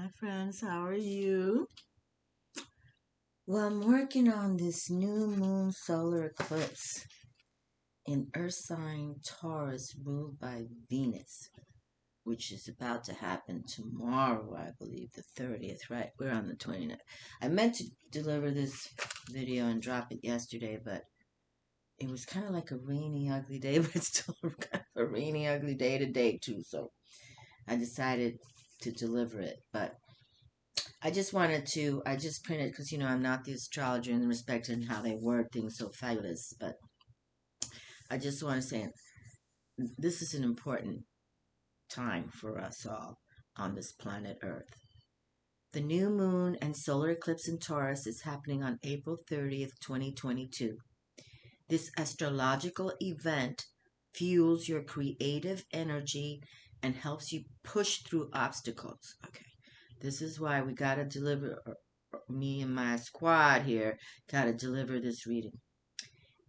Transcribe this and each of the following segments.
Hi friends, how are you? Well, I'm working on this new moon solar eclipse in Earth sign Taurus ruled by Venus, which is about to happen tomorrow, I believe, the 30th, right? We're on the 29th. I meant to deliver this video and drop it yesterday, but it was kind of like a rainy, ugly day, but it's still kind of a rainy, ugly day today, too, so I decided to deliver it, but I just printed because, I'm not the astrologer in respect to how they word things so fabulous, but I just want to say this is an important time for us all on this planet Earth. The new moon and solar eclipse in Taurus is happening on April 30th, 2022. This astrological event fuels your creative energy and helps you push through obstacles. Okay. This is why we got to deliver, me and my squad here got to deliver this reading.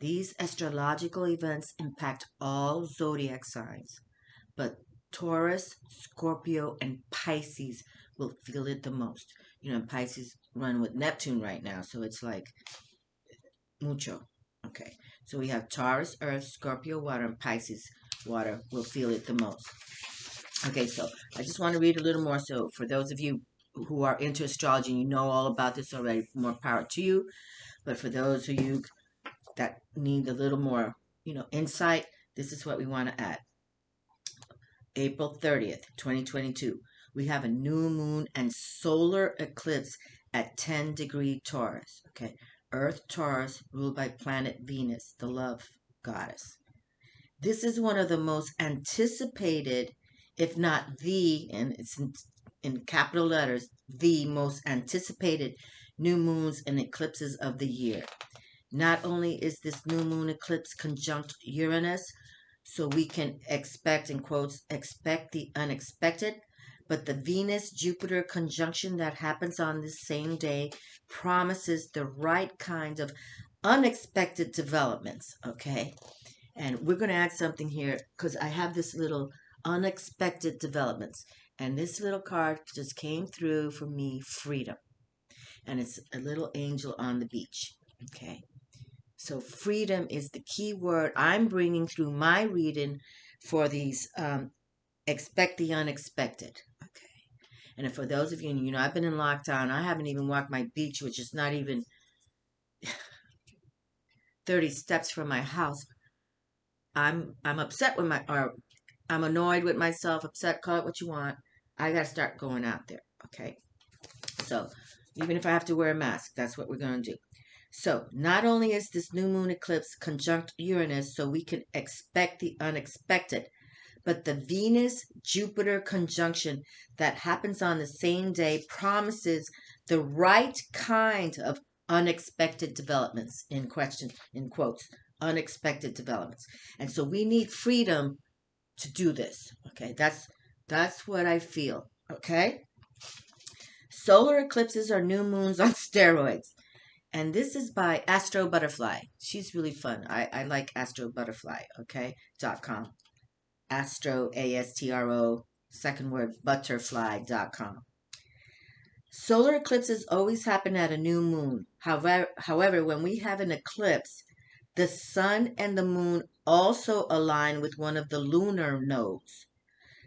These astrological events impact all zodiac signs, but Taurus, Scorpio, and Pisces will feel it the most. Pisces run with Neptune right now, so it's like mucho. Okay, so we have Taurus, Earth, Scorpio, water, and Pisces, water, will feel it the most. Okay, so I just want to read a little more. So for those of you who are into astrology, you know all about this already, more power to you. But for those of you that need a little more, insight, this is what we want to add. April 30th, 2022, we have a new moon and solar eclipse at 10-degree Taurus. Okay, Earth Taurus ruled by planet Venus, the love goddess. This is one of the most anticipated, if not the, and it's in capital letters, the most anticipated new moons and eclipses of the year. Not only is this new moon eclipse conjunct Uranus, so we can expect, in quotes, expect the unexpected, but the Venus-Jupiter conjunction that happens on this same day promises the right kind of unexpected developments, okay? And we're going to add something here because I have this little unexpected developments. And this little card just came through for me, freedom. And it's a little angel on the beach. Okay. So freedom is the key word I'm bringing through my reading for these expect the unexpected. Okay. And for those of you, I've been in lockdown. I haven't even walked my beach, which is not even 30 steps from my house. I'm upset with I'm annoyed with myself, upset, call it what you want. I got to start going out there, okay? So, even if I have to wear a mask, that's what we're going to do. So, not only is this new moon eclipse conjunct Uranus, so we can expect the unexpected, but the Venus-Jupiter conjunction that happens on the same day promises the right kind of unexpected developments, in quotes, unexpected developments. And so we need freedom to do this. Okay, that's what I feel. Okay, solar eclipses are new moons on steroids, and this is by Astro Butterfly. She's really fun. I like Astro Butterfly. Okay, .com. Astro, ASTRO, second word, butterfly.com. Solar eclipses always happen at a new moon. However, when we have an eclipse, the sun and the moon also align with one of the lunar nodes.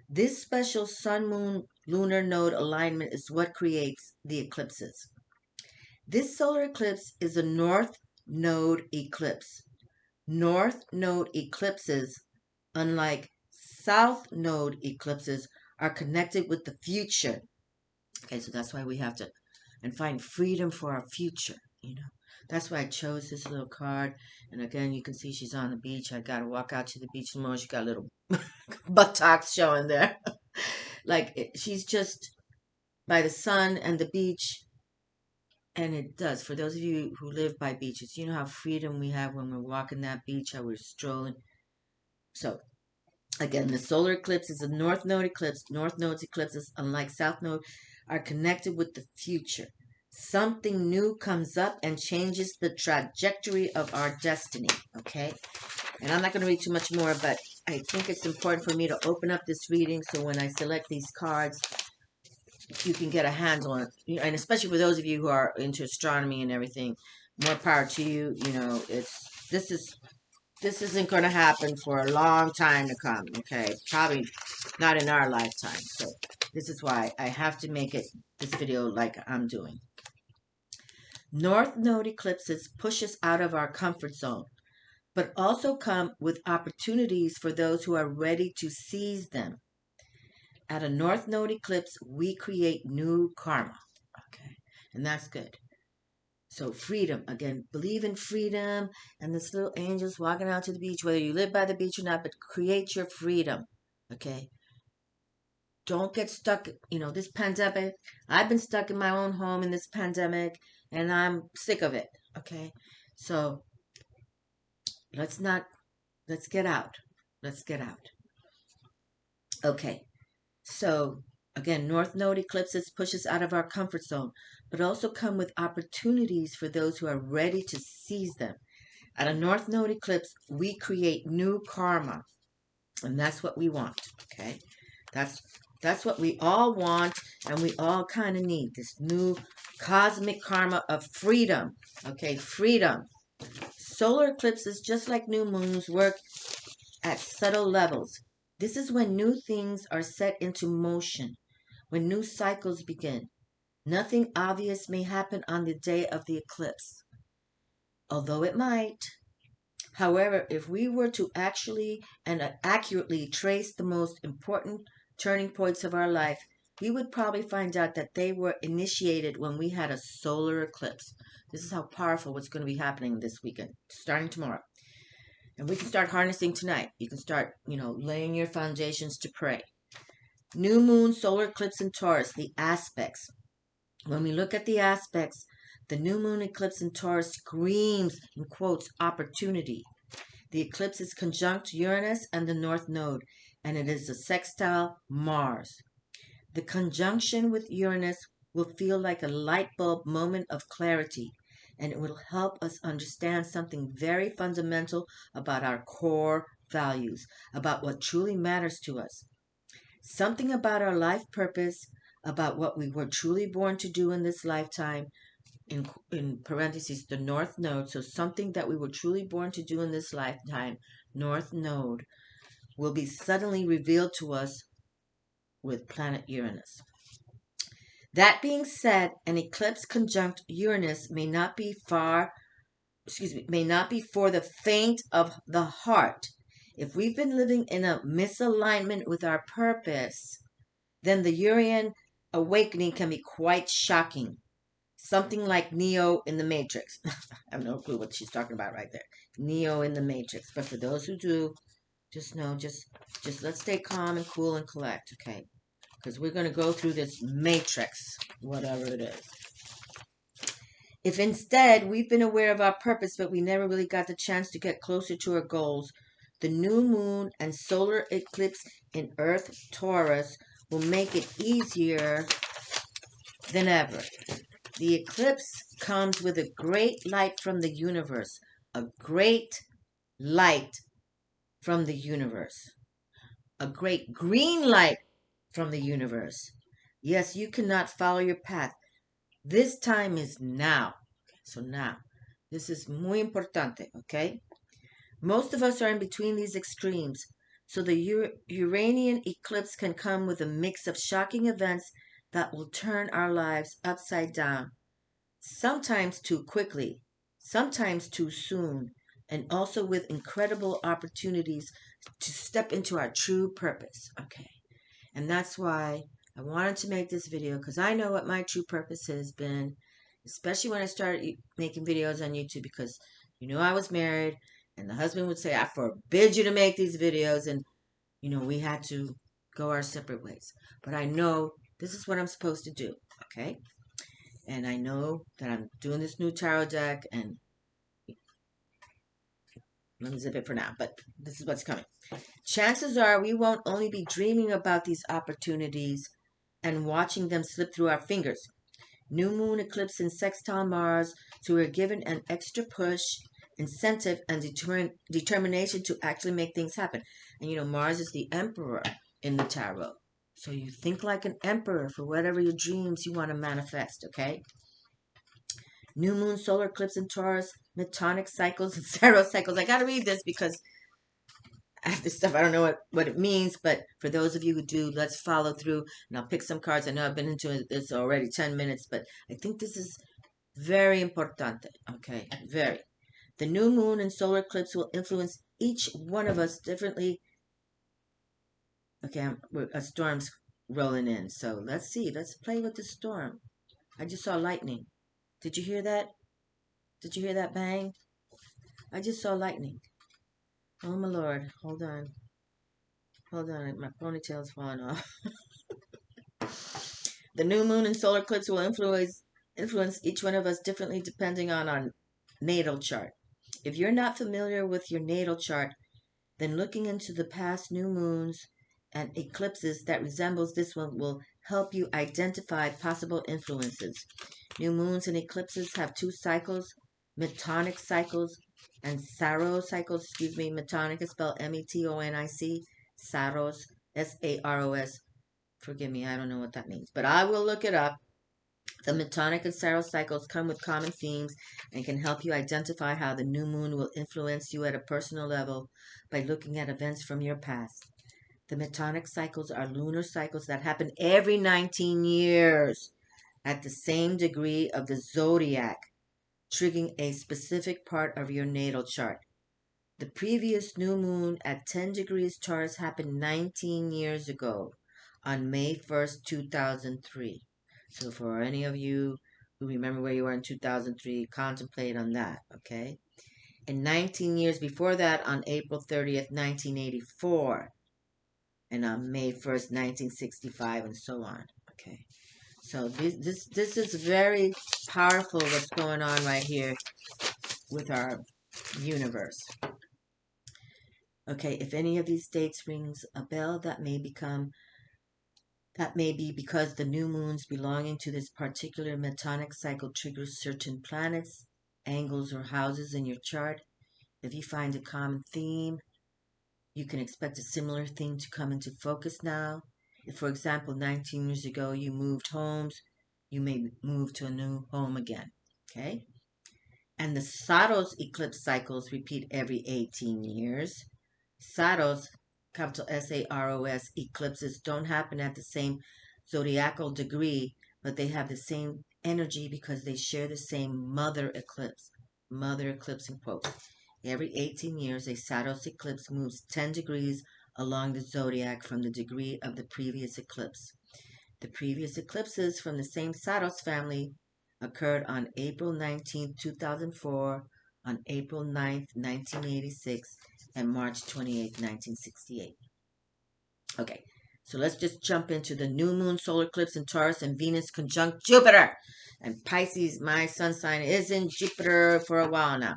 This special sun-moon lunar node alignment is what creates the eclipses. This solar eclipse is a north node eclipse. North node eclipses, unlike south node eclipses, are connected with the future. Okay, so that's why we have to find freedom for our future, That's why I chose this little card. And again, you can see she's on the beach. I got to walk out to the beach tomorrow. She got little buttocks showing there. She's just by the sun and the beach. And it does. For those of you who live by beaches, you know how freedom we have when we're walking that beach, how we're strolling. So, again, the solar eclipse is a north node eclipse. North node's eclipses, unlike south node, are connected with the future. Something new comes up and changes the trajectory of our destiny, okay? And I'm not going to read too much more, but I think it's important for me to open up this reading so when I select these cards, you can get a handle on it. And especially for those of you who are into astronomy and everything, more power to you. You know, this isn't going to happen for a long time to come. Okay, probably not in our lifetime. So this is why I have to make this video like I'm doing. North node eclipses push us out of our comfort zone, but also come with opportunities for those who are ready to seize them. At a North Node eclipse, we create new karma. Okay, and that's good. So freedom, again, believe in freedom and this little angels walking out to the beach, whether you live by the beach or not, but create your freedom. Okay, don't get stuck. You know, this pandemic, I've been stuck in my own home in this pandemic, and I'm sick of it. Okay, so let's get out. Let's get out. Okay. So, again, North Node eclipses push us out of our comfort zone, but also come with opportunities for those who are ready to seize them. At a North Node eclipse, we create new karma, and that's what we want, okay? That's what we all want, and we all kind of need, this new cosmic karma of freedom, okay? Freedom. Solar eclipses, just like new moons, work at subtle levels. This is when new things are set into motion, when new cycles begin. Nothing obvious may happen on the day of the eclipse, although it might. However, if we were to actually and accurately trace the most important turning points of our life, we would probably find out that they were initiated when we had a solar eclipse. This is how powerful what's going to be happening this weekend, starting tomorrow. And we can start harnessing tonight. You can start, laying your foundations to pray. New moon, solar eclipse, and Taurus, the aspects. When we look at the aspects, the new moon eclipse in Taurus screams, in quotes, opportunity. The eclipse is conjunct Uranus and the North Node, and it is a sextile Mars. The conjunction with Uranus will feel like a light bulb moment of clarity, and it will help us understand something very fundamental about our core values, about what truly matters to us. Something about our life purpose, about what we were truly born to do in this lifetime, in parentheses, the North Node. So something that we were truly born to do in this lifetime, North Node, will be suddenly revealed to us with planet Uranus. That being said, an eclipse conjunct Uranus may not be for the faint of the heart. If we've been living in a misalignment with our purpose, then the Urian awakening can be quite shocking. Something like Neo in the Matrix. I have no clue what she's talking about right there. Neo in the Matrix. But for those who do, just let's stay calm and cool and collect, okay? Because we're going to go through this matrix, whatever it is. If instead we've been aware of our purpose, but we never really got the chance to get closer to our goals, the new moon and solar eclipse in Earth Taurus will make it easier than ever. The eclipse comes with a great light from the universe, a great light from the universe, a great green light from the universe. Yes, you cannot follow your path. This time is now. So now, this is muy importante, okay? Most of us are in between these extremes, so the Uranian eclipse can come with a mix of shocking events that will turn our lives upside down. Sometimes too quickly, sometimes too soon, and also with incredible opportunities to step into our true purpose, okay? And that's why I wanted to make this video, because I know what my true purpose has been, especially when I started making videos on YouTube, because I was married, and the husband would say, I forbid you to make these videos, and we had to go our separate ways. But I know this is what I'm supposed to do, okay? And I know that I'm doing this new tarot deck, and let me zip it for now, but this is what's coming. Chances are we won't only be dreaming about these opportunities and watching them slip through our fingers. New moon eclipse in sextile Mars, so we're given an extra push, incentive, and determination to actually make things happen. And Mars is the emperor in the tarot. So you think like an emperor for whatever your dreams you want to manifest, okay? New moon, solar eclipse in Taurus, metonic cycles and Saros cycles. I got to read this because this stuff, I don't know what it means, but for those of you who do, let's follow through, and I'll pick some cards. I know I've been into this already 10 minutes, but I think this is very importante, okay? Very. The new moon and solar eclipse will influence each one of us differently. Okay, a storm's rolling in, so let's see. Let's play with the storm. I just saw lightning. Did you hear that? Did you hear that bang? I just saw lightning. Oh, my Lord. Hold on. Hold on. My ponytail's falling off. The new moon and solar eclipse will influence each one of us differently depending on our natal chart. If you're not familiar with your natal chart, then looking into the past new moons and eclipses that resembles this one will help you identify possible influences. New moons and eclipses have two cycles, metonic cycles and Saros cycles. Metonic is spelled metonic, Saros, Saros. Forgive me, I don't know what that means, but I will look it up. The metonic and Saros cycles come with common themes and can help you identify how the new moon will influence you at a personal level by looking at events from your past. The metonic cycles are lunar cycles that happen every 19 years at the same degree of the zodiac, triggering a specific part of your natal chart. The previous new moon at 10 degrees Taurus happened 19 years ago on May 1st, 2003. So for any of you who remember where you were in 2003, contemplate on that, okay? And 19 years before that, on April 30th, 1984, and on May 1st, 1965, and so on, okay? So this is very powerful what's going on right here with our universe. Okay, if any of these dates rings a bell, that may be because the new moons belonging to this particular metonic cycle triggers certain planets, angles, or houses in your chart. If you find a common theme, you can expect a similar thing to come into focus now. If, for example, 19 years ago you moved homes, you may move to a new home again, okay? And the Saros eclipse cycles repeat every 18 years. Saros, capital Saros, eclipses don't happen at the same zodiacal degree, but they have the same energy because they share the same mother eclipse in quotes. Every 18 years, a Saros eclipse moves 10 degrees along the zodiac from the degree of the previous eclipse. The previous eclipses from the same Saros family occurred on April 19, 2004, on April 9th, 1986, and March 28, 1968. Okay, so let's just jump into the new moon solar eclipse in Taurus and Venus conjunct Jupiter. And Pisces, my sun sign, is in Jupiter for a while now.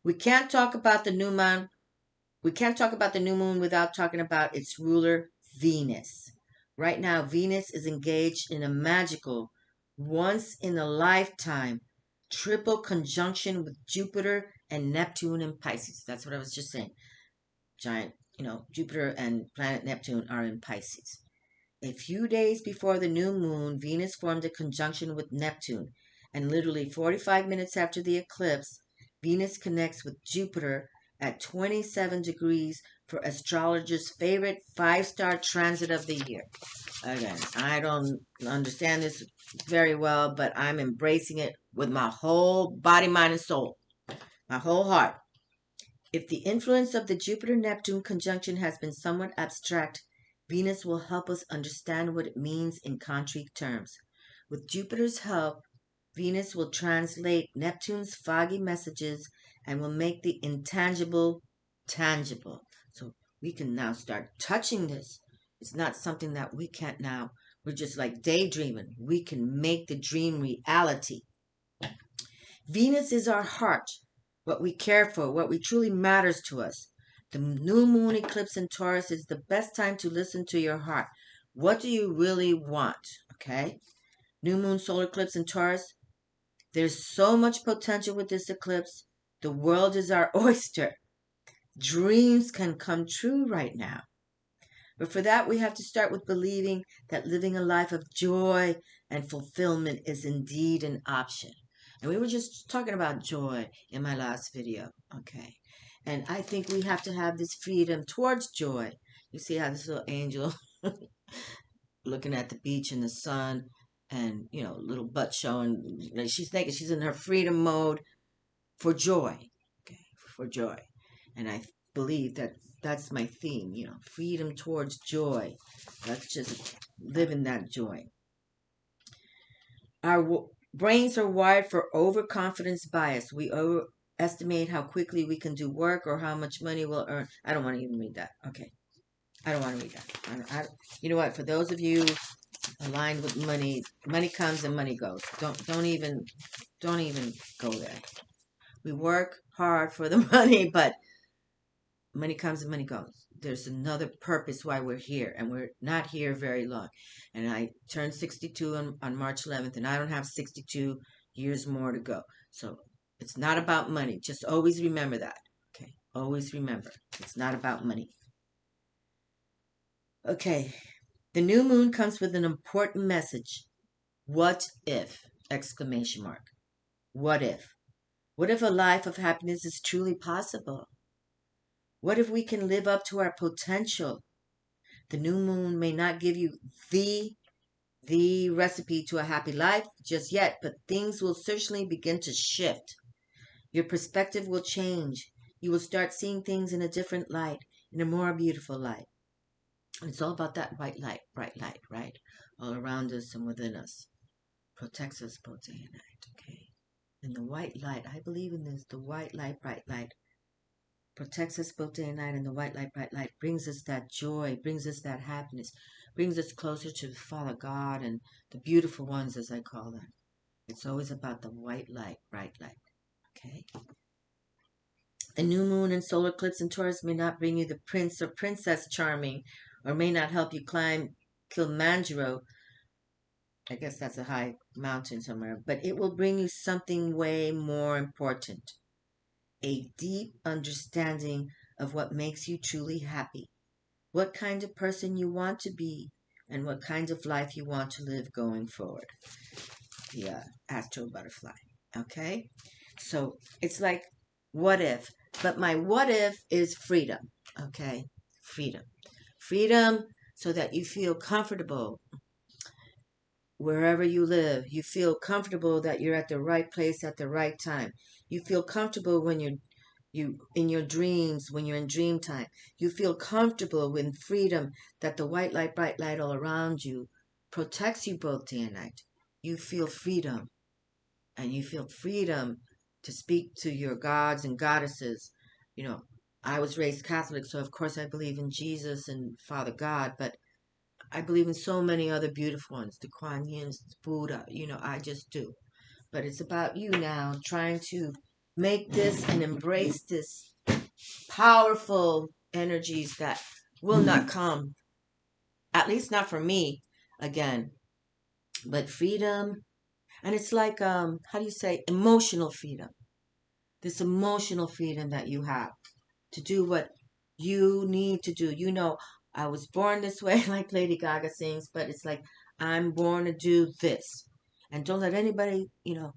We can't talk about the new moon. We can't talk about the new moon without talking about its ruler, Venus. Right now, Venus is engaged in a magical, once-in-a-lifetime, triple conjunction with Jupiter and Neptune in Pisces. That's what I was just saying. Giant, Jupiter and planet Neptune are in Pisces. A few days before the new moon, Venus formed a conjunction with Neptune, and literally 45 minutes after the eclipse, Venus connects with Jupiter at 27 degrees for astrologers' favorite 5-star transit of the year. Again, I don't understand this very well, but I'm embracing it with my whole body, mind, and soul, my whole heart. If the influence of the Jupiter-Neptune conjunction has been somewhat abstract, Venus will help us understand what it means in concrete terms. With Jupiter's help, Venus will translate Neptune's foggy messages and will make the intangible tangible. So we can now start touching this. It's not something that we can't now. We're just like daydreaming. We can make the dream reality. Venus is our heart, what we care for, what truly matters to us. The new moon eclipse in Taurus is the best time to listen to your heart. What do you really want? Okay? New moon solar eclipse in Taurus. There's so much potential with this eclipse. The world is our oyster. Dreams can come true right now. But for that, we have to start with believing that living a life of joy and fulfillment is indeed an option. And we were just talking about joy in my last video, okay? And I think we have to have this freedom towards joy. You see how this little angel looking at the beach in the sun and, you know, little butt showing, like she's naked. She's in her freedom mode for joy, okay? For joy. And I believe that that's my theme, you know, freedom towards joy. Let's just live in that joy. Our brains are wired for overconfidence bias. We overestimate how quickly we can do work or how much money we'll earn. I don't want to even read that. Okay. I don't want to read that. You know what? For those of you aligned with money, money comes and money goes. Don't even go there. We work hard for the money, but money comes and money goes. There's another purpose why we're here, and we're not here very long. And I turned 62 on March 11th, and I don't have 62 years more to go. So it's not about money. Just always remember that. Okay, always remember. It's not about money. Okay, the new moon comes with an important message. What if? Exclamation mark. What if? What if a life of happiness is truly possible? What if we can live up to our potential? The new moon may not give you the recipe to a happy life just yet, but things will certainly begin to shift. Your perspective will change. You will start seeing things in a different light, in a more beautiful light. It's all about that white light, bright light, right? All around us and within us. Protects us both day and night, okay? And the white light, I believe in this, the white light, bright light, protects us both day and night, and the white light, bright light brings us that joy, brings us that happiness, brings us closer to the Father God and the beautiful ones, as I call them. It's always about the white light, bright light, okay? The new moon and solar eclipse in Taurus may not bring you the prince or princess charming, or may not help you climb Kilimanjaro. I guess that's a high mountain somewhere, but it will bring you something way more important. A deep understanding of what makes you truly happy, what kind of person you want to be, and what kind of life you want to live going forward. The astral butterfly. Okay? So it's like, what if? But my what if is freedom. Okay? Freedom. Freedom so that you feel comfortable wherever you live. You feel comfortable that you're at the right place at the right time. You feel comfortable when you in your dreams, when you're in dream time. You feel comfortable with freedom that the white light, bright light all around you protects you both day and night. You feel freedom. And you feel freedom to speak to your gods and goddesses. You know, I was raised Catholic, so of course I believe in Jesus and Father God, but I believe in so many other beautiful ones, the Kuan Yins, the Buddha, you know, I just do. But it's about you now trying to make this and embrace this powerful energies that will not come, at least not for me, again. But freedom, and it's like, how do you say, emotional freedom. This emotional freedom that you have to do what you need to do. You know, I was born this way, like Lady Gaga sings, but it's like, I'm born to do this. And don't let anybody, you know,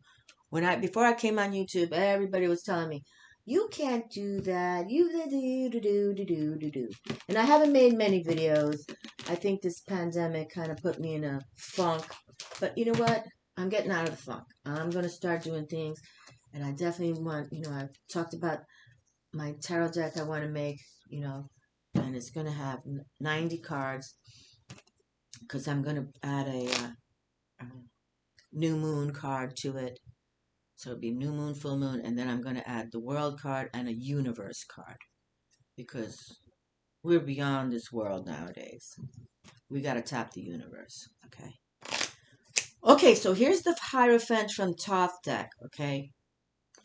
before I came on YouTube, everybody was telling me, you can't do that. You do. And I haven't made many videos. I think this pandemic kind of put me in a funk. But you know what? I'm getting out of the funk. I'm going to start doing things. And I definitely want, you know, I've talked about my tarot deck I want to make, you know, and it's going to have 90 cards because I'm going to add a new moon card to it. So it'll be new moon, full moon, and then I'm going to add the world card and a universe card because we're beyond this world nowadays. We got to tap the universe, okay? Okay, so here's the Hierophant from Thoth deck, okay?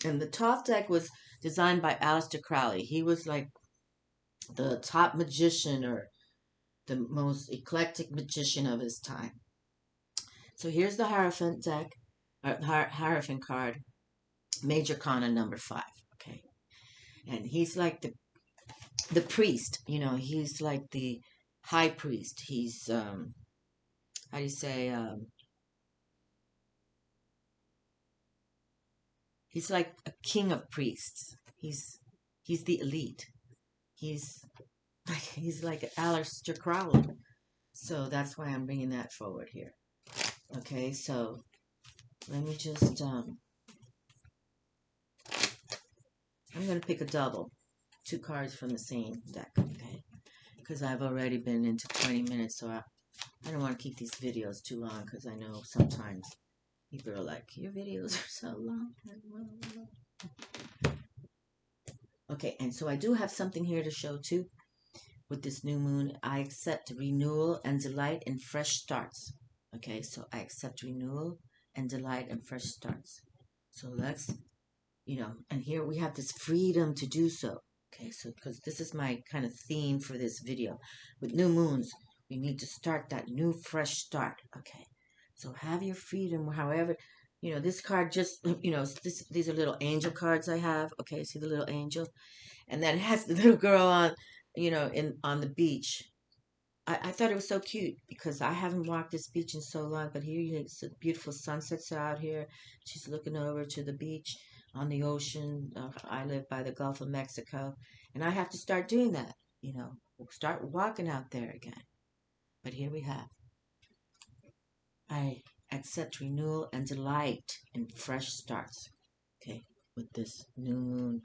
And the Thoth deck was designed by Aleister Crowley. He was like the top magician or the most eclectic magician of his time. So here's the Hierophant deck, Hierophant card, Major Kana number 5, okay? And he's like the priest, you know, he's like the high priest. He's, how do you say, he's like a king of priests. He's the elite. He's he's like Aleister Crowley. So that's why I'm bringing that forward here. Okay, so let me just, I'm going to pick a double. 2 cards from the same deck, okay? Because I've already been into 20 minutes, so I don't want to keep these videos too long, because I know sometimes people are like, your videos are so long. Okay, and so I do have something here to show too. With this new moon, I accept renewal and delight in fresh starts. Okay, so I accept renewal and delight in fresh starts. So let's, and here we have this freedom to do so. Okay, so because this is my kind of theme for this video. With new moons, we need to start that new fresh start. Okay, so have your freedom, however, this card just, these are little angel cards I have. Okay, see the little angel? And then it has the little girl on, on the beach. I thought it was so cute because I haven't walked this beach in so long, but here it's a beautiful sunsets out here. She's looking over to the beach on the ocean. I live by the Gulf of Mexico, and I have to start doing that, start walking out there again. But here we have, I accept renewal and delight in fresh starts, okay, with this new moon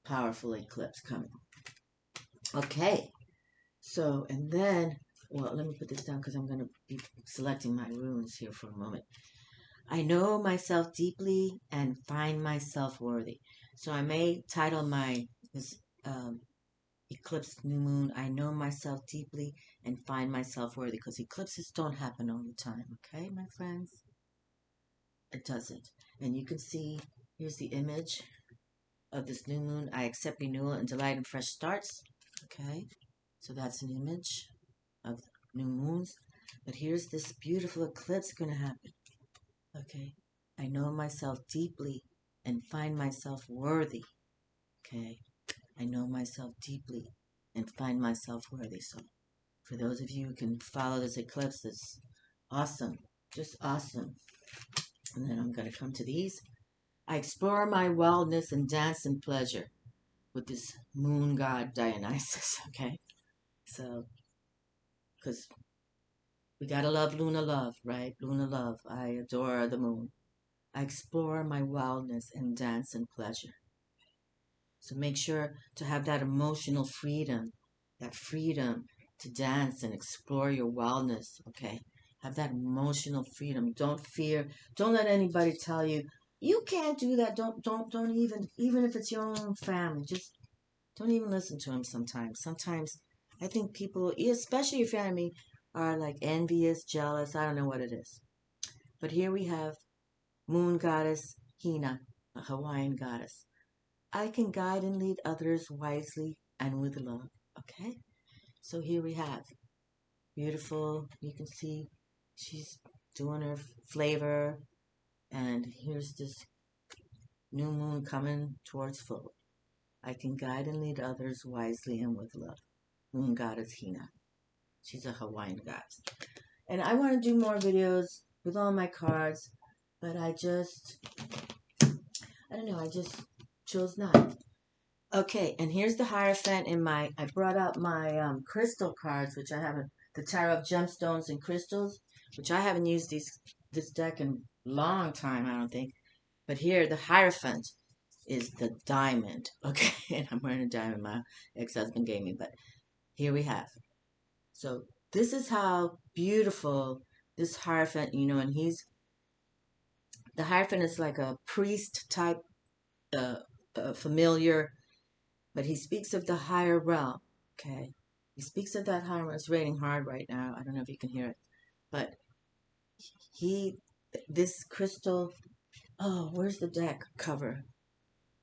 powerful eclipse coming. Okay, so, and then, well, let me put this down because I'm going to be selecting my runes here for a moment. I know myself deeply and find myself worthy. So I may title this eclipse new moon, I know myself deeply and find myself worthy, because eclipses don't happen all the time, okay, my friends? It doesn't. And you can see, here's the image of this new moon. I accept renewal and delight in fresh starts, okay? So that's an image of new moons. But here's this beautiful eclipse going to happen. Okay. I know myself deeply and find myself worthy. Okay. I know myself deeply and find myself worthy. So for those of you who can follow this eclipse, it's awesome. Just awesome. And then I'm going to come to these. I explore my wellness and dance in pleasure with this moon god Dionysus. Okay. So, because we gotta love Luna love, right? Luna love. I adore the moon. I explore my wellness and dance and pleasure. So make sure to have that emotional freedom, that freedom to dance and explore your wellness, okay? Have that emotional freedom. Don't fear. Don't let anybody tell you, you can't do that. Don't even if it's your own family, just don't even listen to them sometimes. Sometimes I think people, especially your family, are like envious, jealous. I don't know what it is. But here we have moon goddess Hina, a Hawaiian goddess. I can guide and lead others wisely and with love. Okay? So here we have beautiful, you can see she's doing her flavor. And here's this new moon coming towards full. I can guide and lead others wisely and with love. Moon goddess Hina. She's a Hawaiian goddess. And I want to do more videos with all my cards, but I don't know, I just chose not. Okay, and here's the Hierophant in I brought out my crystal cards, which I haven't, the Tarot of Gemstones and Crystals, which I haven't used this deck in a long time, I don't think. But here, the Hierophant is the diamond, okay? And I'm wearing a diamond my ex-husband gave me, but here we have. So this is how beautiful this Hierophant, and the Hierophant is like a priest type familiar, but he speaks of the higher realm, okay? He speaks of that higher realm. It's raining hard right now. I don't know if you can hear it, but this crystal, oh, where's the deck cover?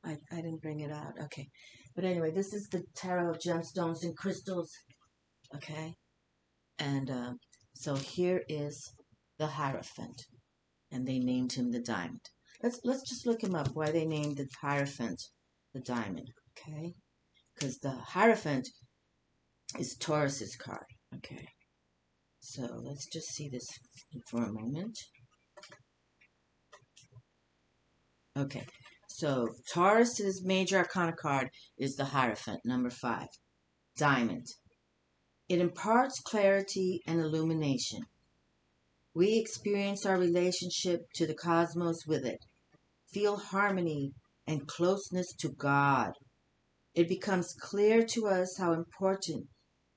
I didn't bring it out, okay. But anyway, this is the Tarot of Gemstones and Crystals, okay? And so here is the Hierophant, and they named him the Diamond. Let's just look him up, why they named the Hierophant the Diamond, okay? Because the Hierophant is Taurus's card, Okay, so let's just see this for a moment. Okay, so Taurus's major arcana card is the Hierophant, number 5, Diamond. It imparts clarity and illumination. We experience our relationship to the cosmos with it, feel harmony and closeness to God. It becomes clear to us how important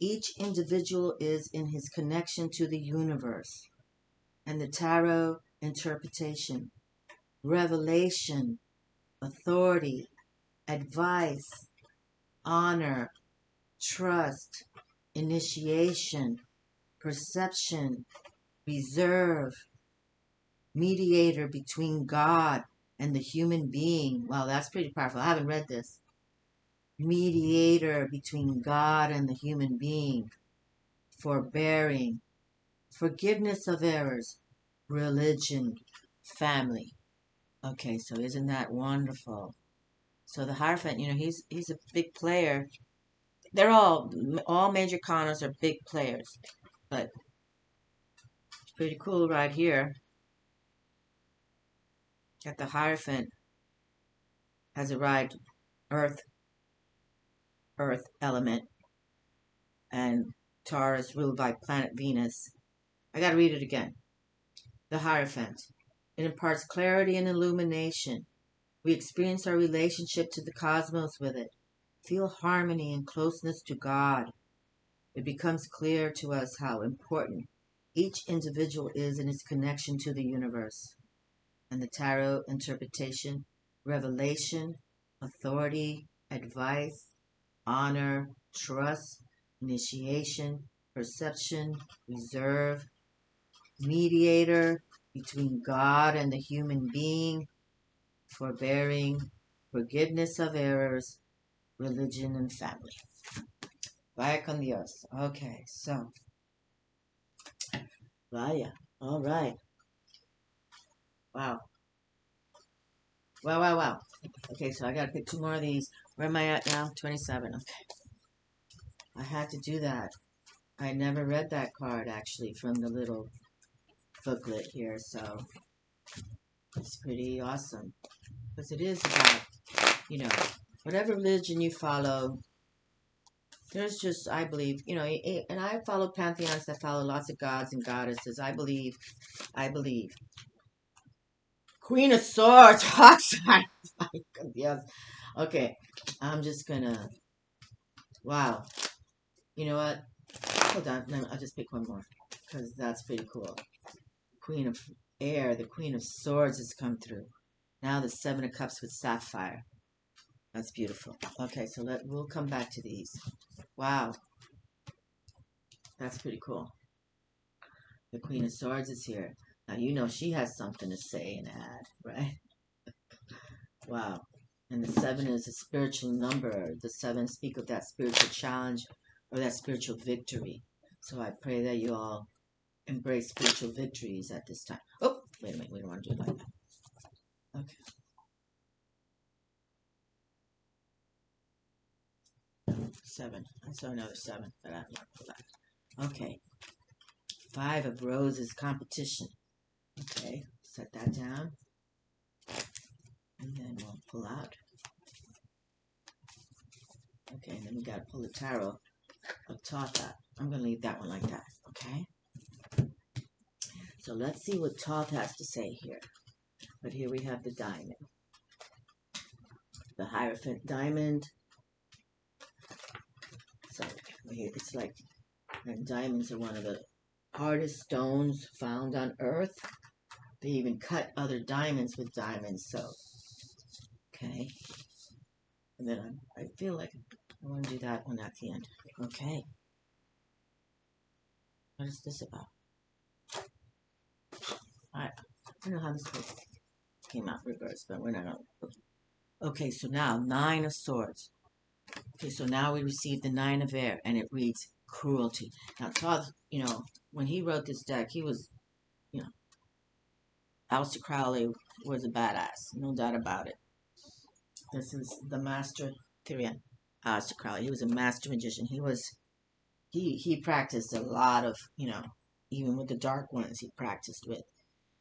each individual is in his connection to the universe. And the tarot interpretation, revelation, authority, advice, honor, trust, initiation, perception, reserve, mediator between God and the human being. Wow, that's pretty powerful. I haven't read this. Mediator between God and the human being. Forbearing, forgiveness of errors, religion, family. Okay, so isn't that wonderful? So the Hierophant, he's a big player. They're all major kanas are big players, but it's pretty cool right here that the Hierophant has arrived Earth element, and Taurus ruled by planet Venus. I gotta read it again. The Hierophant. It imparts clarity and illumination. We experience our relationship to the cosmos with it, feel harmony and closeness to God. It becomes clear to us how important each individual is in its connection to the universe. And the tarot interpretation, revelation, authority, advice, honor, trust, initiation, perception, reserve, mediator between God and the human being, forbearing, forgiveness of errors, religion, and family. Vaya con Dios. Okay, so. Vaya. All right. Wow. Wow. Okay, so I got to pick 2 more of these. Where am I at now? 27. Okay. I had to do that. I never read that card, actually, from the little booklet here, so it's pretty awesome. Because it is about, whatever religion you follow, there's just, I believe, and I follow pantheons that follow lots of gods and goddesses. I believe. Queen of Swords, Oxide. Yes. Okay, I'm just gonna, wow. You know what? Hold on, I'll just pick one more, because that's pretty cool. Queen of Air, the Queen of Swords has come through. Now the 7 of Cups with Sapphire. That's beautiful. Okay, so we'll come back to these. Wow. That's pretty cool. The Queen of Swords is here. Now, she has something to say and add, right? Wow. And the 7 is a spiritual number. The 7 speak of that spiritual challenge or that spiritual victory. So I pray that you all embrace spiritual victories at this time. Oh, wait a minute. We don't want to do it like that. Okay. Seven. I saw another 7, but I don't pull that. Okay. 5 of Roses, competition. Okay, set that down. And then we'll pull out. Okay, and then we got to pull the tarot of Thoth. I'm going to leave that one like that, okay? So let's see what Thoth has to say here. But here we have the diamond. The Hierophant diamond. So it's like, and diamonds are one of the hardest stones found on Earth. They even cut other diamonds with diamonds, so, okay. And then I feel like I want to do that one at the end. Okay. What is this about? I don't know how this came out reverse, but we're not going to. Okay, so now 9 of Swords. Okay, so now we receive the 9 of Air, and it reads cruelty. Now, Thoth, when he wrote this deck, he was, Aleister Crowley was a badass, no doubt about it. This is the master Tyrion, Aleister Crowley. He was a master magician. He was he practiced a lot of, even with the dark ones he practiced with.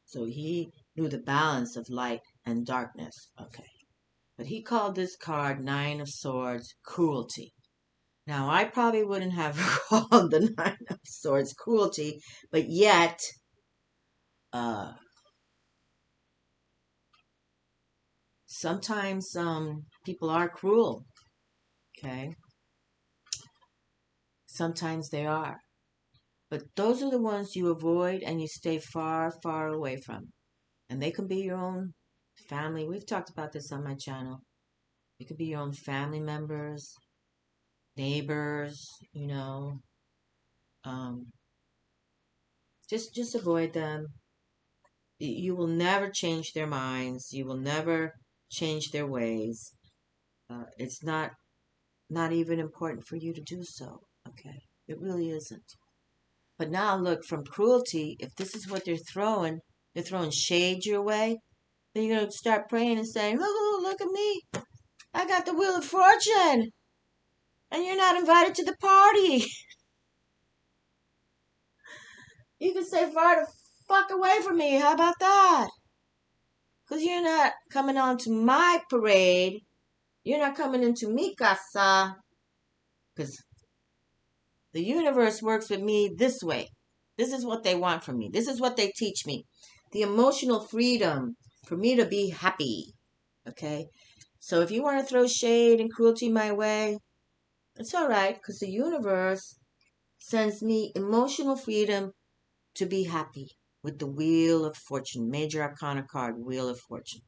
So he knew the balance of light and darkness. Okay. But he called this card Nine of Swords cruelty. Now, I probably wouldn't have called the Nine of Swords cruelty, but yet, uh, sometimes people are cruel. Okay. Sometimes they are. But those are the ones you avoid and you stay far, far away from. And they can be your own family. We've talked about this on my channel. It could be your own family members, neighbors, Um, just avoid them. You will never change their minds. You will never change their ways. It's not even important for you to do so. Okay, it really isn't. But now look, from cruelty, if this is what they're throwing shade your way, then you're gonna start praying and saying, "Oh, look at me! I got the Wheel of Fortune, and you're not invited to the party." You can say, "Far the fuck away from me." How about that? Because you're not coming on to my parade. You're not coming into mi casa. Because the universe works with me this way. This is what they want from me. This is what they teach me. The emotional freedom for me to be happy. Okay? So if you want to throw shade and cruelty my way, it's all right. Because the universe sends me emotional freedom to be happy with the Wheel of Fortune. Major Arcana card, Wheel of Fortune.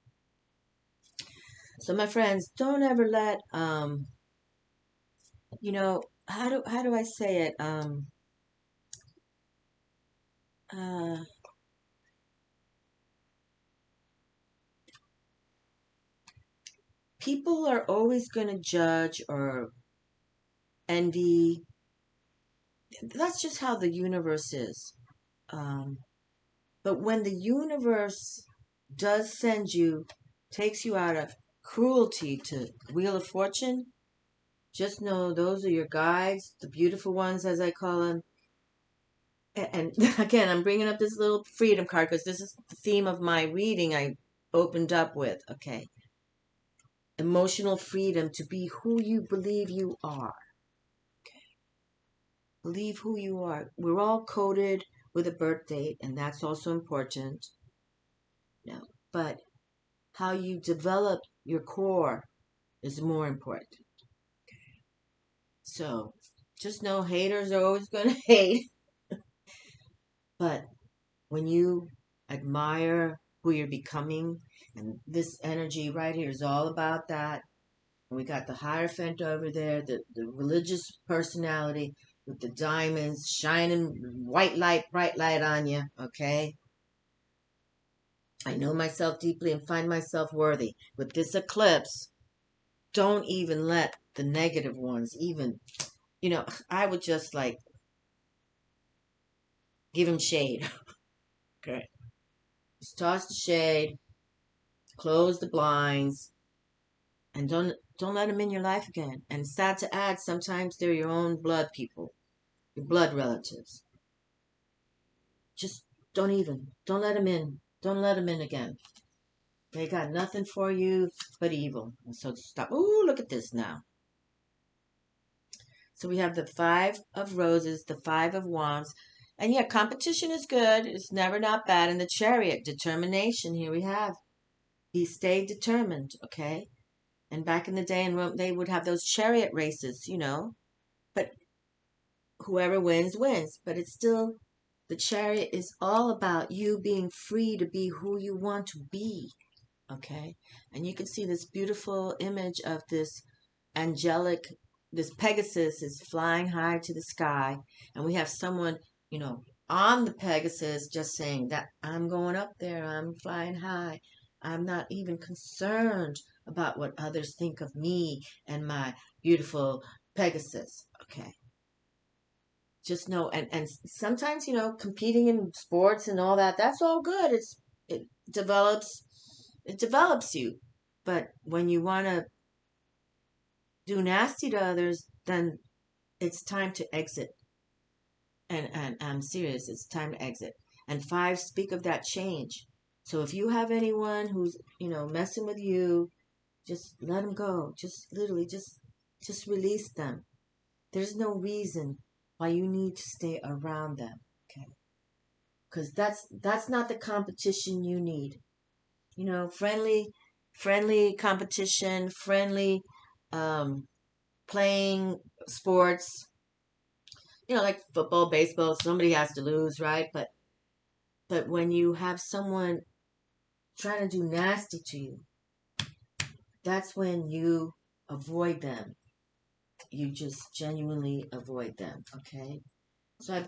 So my friends, don't ever let how do I say it? Uh People are always going to judge or envy. That's just how the universe is. But when the universe does send you, takes you out of cruelty to Wheel of Fortune, just know those are your guides, the beautiful ones, as I call them. And again, I'm bringing up this little freedom card because this is the theme of my reading I opened up with. Okay. Emotional freedom to be who you believe you are. Okay. Believe who you are. We're all coded with a birth date, and that's also important. No, but how you develop your core is more important. Okay. So just know haters are always going to hate. But when you admire who you're becoming, and this energy right here is all about that. And we got the Hierophant over there, the religious personality with the diamonds shining white light, bright light on you, okay? I know myself deeply and find myself worthy. With this eclipse, don't even let the negative ones even, I would just like give them shade. Okay. Just toss the shade, close the blinds, and don't let them in your life again. And it's sad to add, sometimes they're your own blood people, your blood relatives. Just don't let them in. Don't let them in again. They got nothing for you but evil. And so stop. Ooh, look at this now. So we have the Five of Roses, the Five of Wands. And yeah, competition is good. It's never not bad. And the Chariot, determination. Here we have. He stayed determined, okay? And back in the day in Rome, they would have those chariot races, But whoever wins, wins. But it's still, the Chariot is all about you being free to be who you want to be, okay? And you can see this beautiful image of this angelic, this Pegasus is flying high to the sky, and we have someone, on the Pegasus just saying that I'm going up there, I'm flying high. I'm not even concerned about what others think of me and my beautiful Pegasus. Okay. Just know, and sometimes, competing in sports and all that, that's all good. It develops, it develops you. But when you want to do nasty to others, then it's time to exit. And I'm serious. It's time to exit. And 5 speak of that change. So if you have anyone who's, messing with you, just let them go. Just literally, just release them. There's no reason why you need to stay around them. Okay. Because that's not the competition you need. Friendly competition, friendly, playing sports, like football, baseball, somebody has to lose, right? But when you have someone trying to do nasty to you, that's when you avoid them. You just genuinely avoid them, okay? So I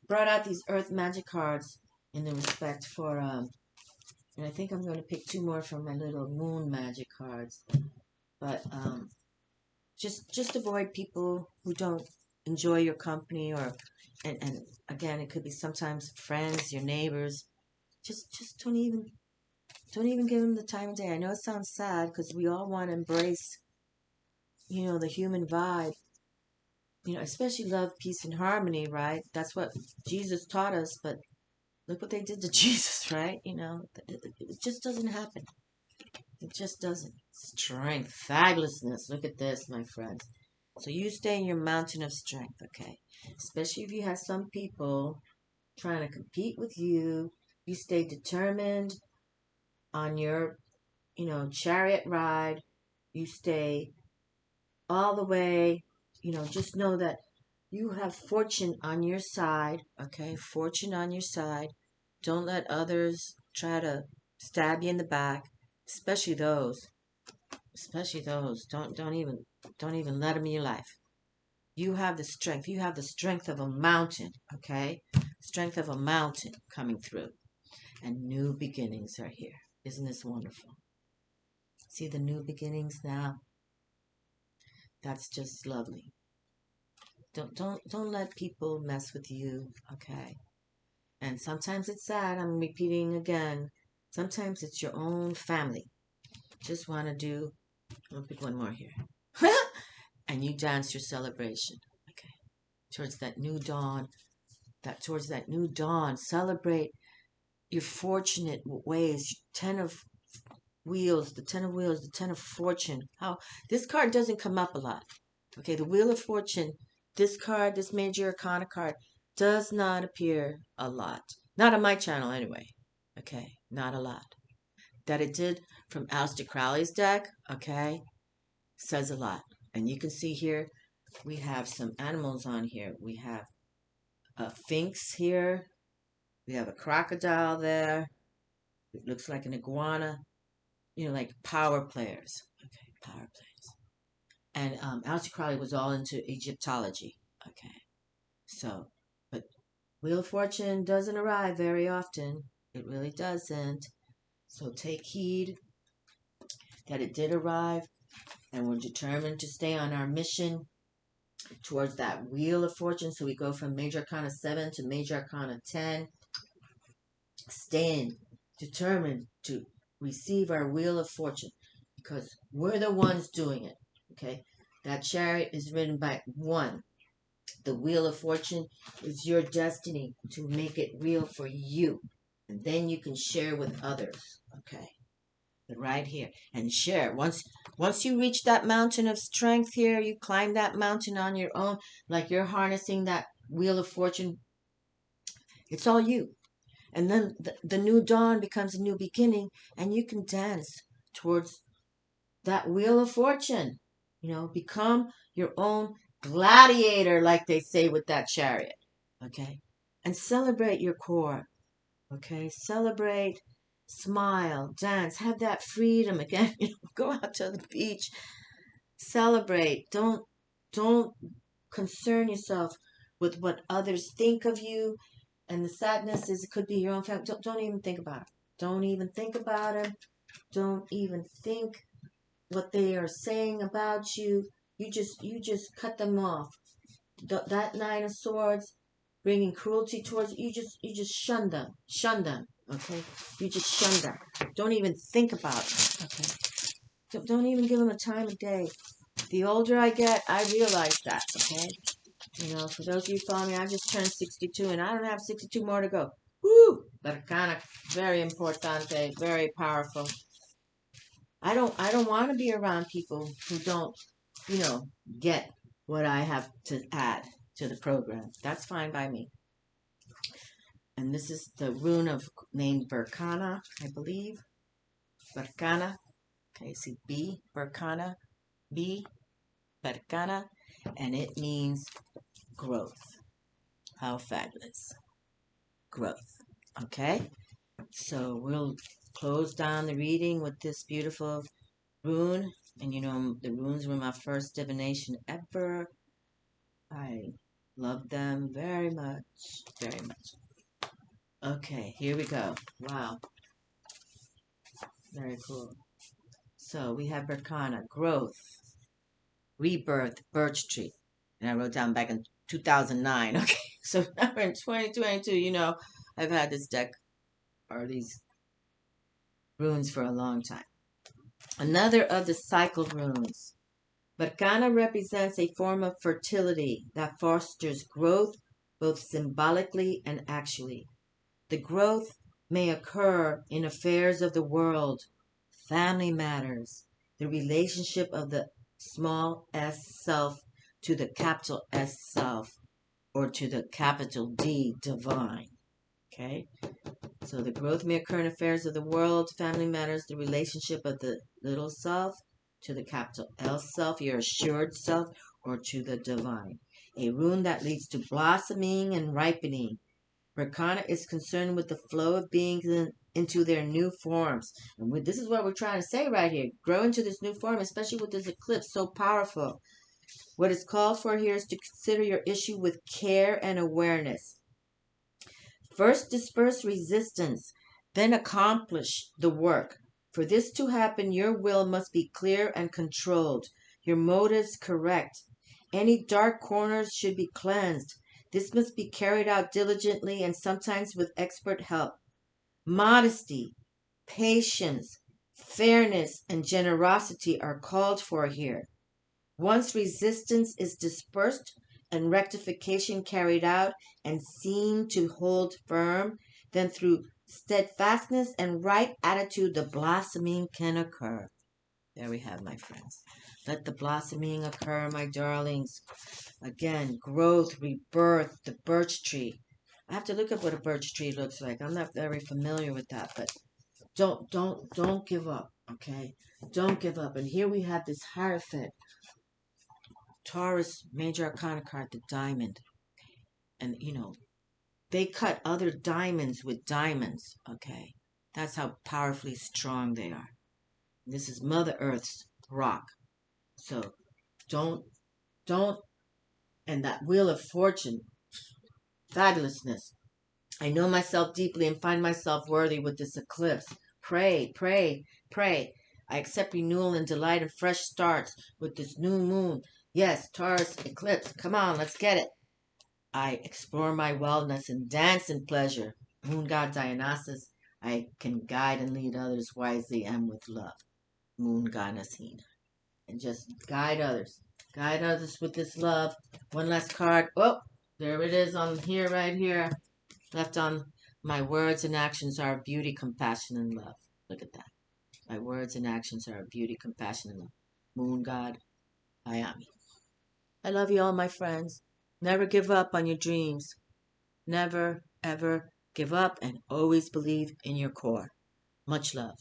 brought out these Earth Magic cards in the respect for, and I think I'm going to pick 2 more from my little Moon Magic cards. But just avoid people who don't enjoy your company, and again, it could be sometimes friends, your neighbors. Just don't even give them the time of day. I know it sounds sad because we all want to embrace, the human vibe. Especially love, peace, and harmony, right? That's what Jesus taught us. But look what they did to Jesus, right? It just doesn't happen. It just doesn't. Strength, fabulousness. Look at this, my friends. So you stay in your mountain of strength, okay? Especially if you have some people trying to compete with you. You stay determined on your, chariot ride. You stay all the way. Just know that you have fortune on your side, okay? Fortune on your side. Don't let others try to stab you in the back, especially those. Especially those. Don't even let them in your life. You have the strength. You have the strength of a mountain, okay? Strength of a mountain coming through. And new beginnings are here. Isn't this wonderful? See the new beginnings now? That's just lovely. Don't let people mess with you, okay? And sometimes it's sad, I'm repeating again. Sometimes it's your own family. Just want to do, I'll pick one more here. And you dance your celebration, okay? Towards that new dawn, celebrate your fortunate ways. 10 of wheels, the 10 of wheels, the 10 of fortune. How this card doesn't come up a lot. Okay, the Wheel of Fortune, this card, this major arcana card, does not appear a lot. Not on my channel anyway. Okay, not a lot. That it did from Aleister Crowley's deck, okay, says a lot. And you can see here, we have some animals on here. We have a sphinx here. We have a crocodile there. It looks like an iguana. Like power players. Okay, power players. And Aleister Crowley was all into Egyptology. Okay. So, but Wheel of Fortune doesn't arrive very often. It really doesn't. So take heed that it did arrive, and we're determined to stay on our mission towards that Wheel of Fortune. So we go from Major Arcana 7 to Major Arcana 10. Staying determined to receive our Wheel of Fortune because we're the ones doing it. Okay? That chariot is ridden by one. The Wheel of Fortune is your destiny to make it real for you. And then you can share with others. Okay? But right here. And share. Once you reach that mountain of strength here, you climb that mountain on your own, like you're harnessing that Wheel of Fortune. It's all you. And then the new dawn becomes a new beginning, and you can dance towards that Wheel of Fortune. Become your own gladiator, like they say with that chariot. Okay? And celebrate your core. Okay? Celebrate, smile, dance, have that freedom again. Go out to the beach. Celebrate. Don't concern yourself with what others think of you. And the sadness is it could be your own family. Don't even think about it. Don't even think about it. Don't even think what they are saying about you. You just cut them off. That 9 of Swords, bringing cruelty towards you. You just shun them. Shun them. Okay. You just shun them. Don't even think about it. Okay. Don't even give them a time of day. The older I get, I realize that. Okay. You know, for those of you following me, I just turned 62 and I don't have 62 more to go. Woo! But kind of very importante, very powerful. I don't want to be around people who don't, you know, get what I have to add to the program. That's fine by me. And this is the rune of named Berkana, I believe. Berkana. Okay, see B, Berkana, B, Berkana, and it means growth. How fabulous. Growth. Okay? So we'll close down the reading with this beautiful rune. And you know, the runes were my first divination ever. I love them very much, very much. Okay, here we go. Wow. Very cool. So we have Berkana, growth, rebirth, birch tree. And I wrote down back in 2009. Okay, so now we're in 2022. You know, I've had this deck or these runes for a long time. Another of the cycle runes. Berkana represents a form of fertility that fosters growth both symbolically and actually. The growth may occur in affairs of the world, family matters, the relationship of the small s self to the capital S self, or to the capital D divine. Okay? So the growth may occur in affairs of the world, family matters, the relationship of the little self to the capital L self, your assured self, or to the divine. A rune that leads to blossoming and ripening. Berkana is concerned with the flow of beings into their new forms. And this is what we're trying to say right here. Grow into this new form, especially with this eclipse, so powerful. What is called for here is to consider your issue with care and awareness. First disperse resistance, then accomplish the work. For this to happen, your will must be clear and controlled, your motives correct. Any dark corners should be cleansed. This must be carried out diligently and sometimes with expert help. Modesty, patience, fairness, and generosity are called for here. Once resistance is dispersed and rectification carried out and seen to hold firm, then through steadfastness and right attitude, the blossoming can occur. There we have, my friends. Let the blossoming occur, my darlings. Again, growth, rebirth, the birch tree. I have to look up what a birch tree looks like. I'm not very familiar with that, but don't give up, okay? Don't give up. And here we have this Hierophant, Taurus, major arcana card, the diamond. And, you know, they cut other diamonds with diamonds, okay? That's how powerfully strong they are. This is Mother Earth's rock. So don't, and that Wheel of Fortune, fabulousness. I know myself deeply and find myself worthy with this eclipse. Pray, pray, pray. I accept renewal and delight and fresh starts with this new moon. Yes, Taurus eclipse. Come on, let's get it. I explore my wellness and dance in pleasure. Moon God Dionysus. I can guide and lead others wisely and with love. Moon Goddess Hina. And just guide others. Guide others with this love. One last card. Oh, there it is on here, right here. Left on. My words and actions are beauty, compassion, and love. Look at that. My words and actions are beauty, compassion, and love. Moon God, Ayami. I love you all, my friends. Never give up on your dreams. Never, ever give up and always believe in your core. Much love.